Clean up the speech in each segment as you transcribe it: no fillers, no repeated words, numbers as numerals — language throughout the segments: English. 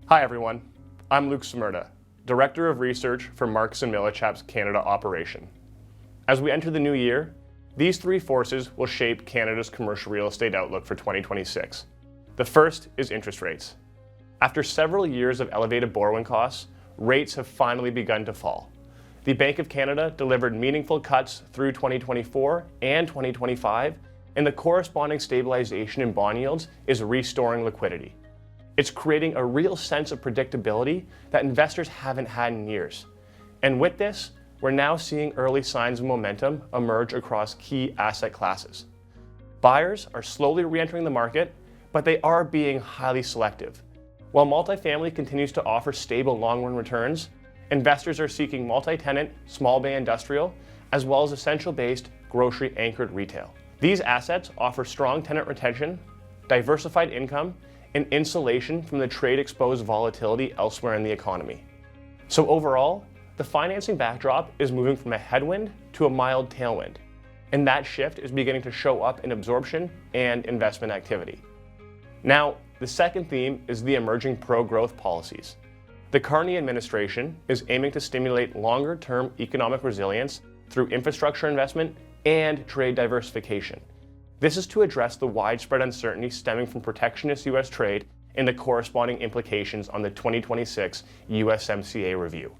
Hi everyone, I'm Simurda, Director of Research for Marks & Millichap's Canada operation. As we enter the new year, these three forces will shape Canada's commercial real estate outlook for 2026. The first is interest rates. After several years of elevated borrowing costs, rates have finally begun to fall. The Bank of Canada delivered meaningful cuts through 2024 and 2025, and the corresponding stabilization in bond yields is restoring liquidity. It's creating a real sense of predictability that investors haven't had in years. And with this, we're now seeing early signs of momentum emerge across key asset classes. Buyers are slowly re-entering the market, but they are being highly selective. While multifamily continues to offer stable long-run returns, investors are seeking multi-tenant, small bay industrial, as well as essential-based, grocery-anchored retail. These assets offer strong tenant retention, diversified income, and insulation from the trade-exposed volatility elsewhere in the economy. So overall, the financing backdrop is moving from a headwind to a mild tailwind, and that shift is beginning to show up in absorption and investment activity. Now, the second theme is the emerging pro-growth policies. The CRE administration is aiming to stimulate longer-term economic resilience through infrastructure investment and trade diversification. This is to address the widespread uncertainty stemming from protectionist U.S. trade and the corresponding implications on the 2026 USMCA review.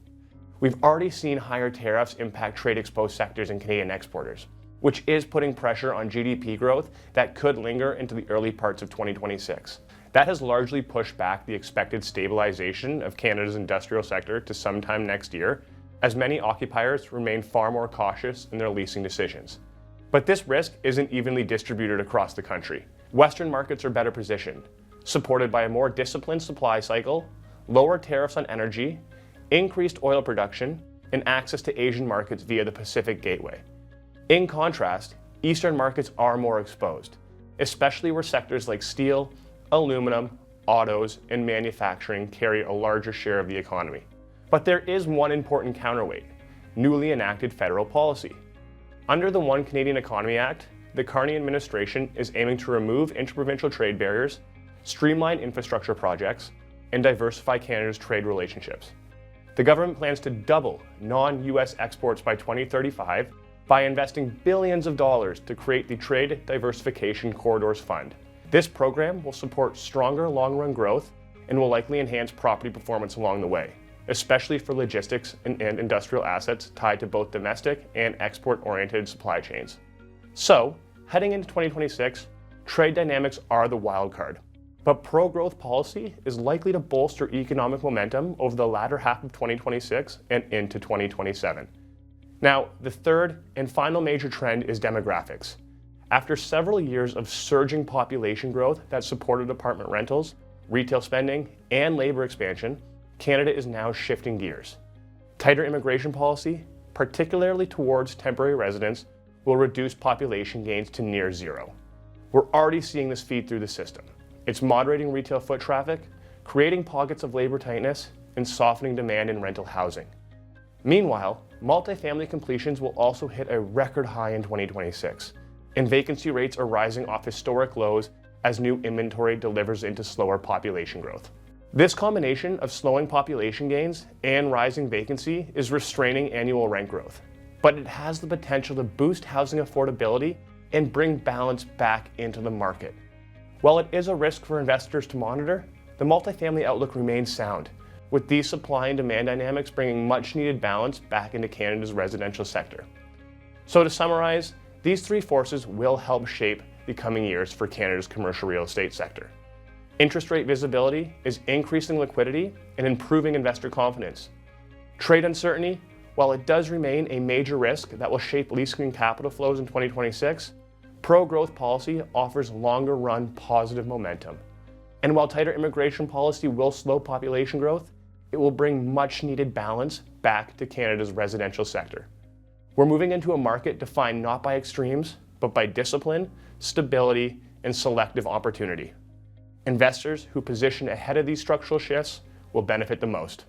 We've already seen higher tariffs impact trade-exposed sectors and Canadian exporters, which is putting pressure on GDP growth that could linger into the early parts of 2026. That has largely pushed back the expected stabilization of Canada's industrial sector to sometime next year, as many occupiers remain far more cautious in their leasing decisions. But this risk isn't evenly distributed across the country. Western markets are better positioned, supported by a more disciplined supply cycle, lower tariffs on energy, increased oil production, and access to Asian markets via the Pacific Gateway. In contrast, Eastern markets are more exposed, especially where sectors like steel, aluminum, autos, and manufacturing carry a larger share of the economy. But there is one important counterweight: newly enacted federal policy. Under the One Canadian Economy Act, the CRE administration is aiming to remove interprovincial trade barriers, streamline infrastructure projects, and diversify Canada's trade relationships. The government plans to double non-US exports by 2035 by investing billions of dollars to create the Trade Diversification Corridors Fund. This program will support stronger long-run growth and will likely enhance property performance along the way, especially for logistics and industrial assets tied to both domestic and export-oriented supply chains. So, heading into 2026, trade dynamics are the wild card. But pro-growth policy is likely to bolster economic momentum over the latter half of 2026 and into 2027. Now, the third and final major trend is demographics. After several years of surging population growth that supported apartment rentals, retail spending, and labor expansion, Canada is now shifting gears. Tighter immigration policy, particularly towards temporary residents, will reduce population gains to near zero. We're already seeing this feed through the system. It's moderating retail foot traffic, creating pockets of labor tightness, and softening demand in rental housing. Meanwhile, multifamily completions will also hit a record high in 2026, and vacancy rates are rising off historic lows as new inventory delivers into slower population growth. This combination of slowing population gains and rising vacancy is restraining annual rent growth, but it has the potential to boost housing affordability and bring balance back into the market. While it is a risk for investors to monitor, the multifamily outlook remains sound, with these supply and demand dynamics bringing much-needed balance back into Canada's residential sector. So to summarize, these three forces will help shape the coming years for Canada's commercial real estate sector. Interest rate visibility is increasing liquidity and improving investor confidence. Trade uncertainty, while it does remain a major risk that will shape leasing capital flows in 2026, pro-growth policy offers longer-run positive momentum. And while tighter immigration policy will slow population growth, it will bring much-needed balance back to Canada's residential sector. We're moving into a market defined not by extremes, but by discipline, stability, and selective opportunity. Investors who position ahead of these structural shifts will benefit the most.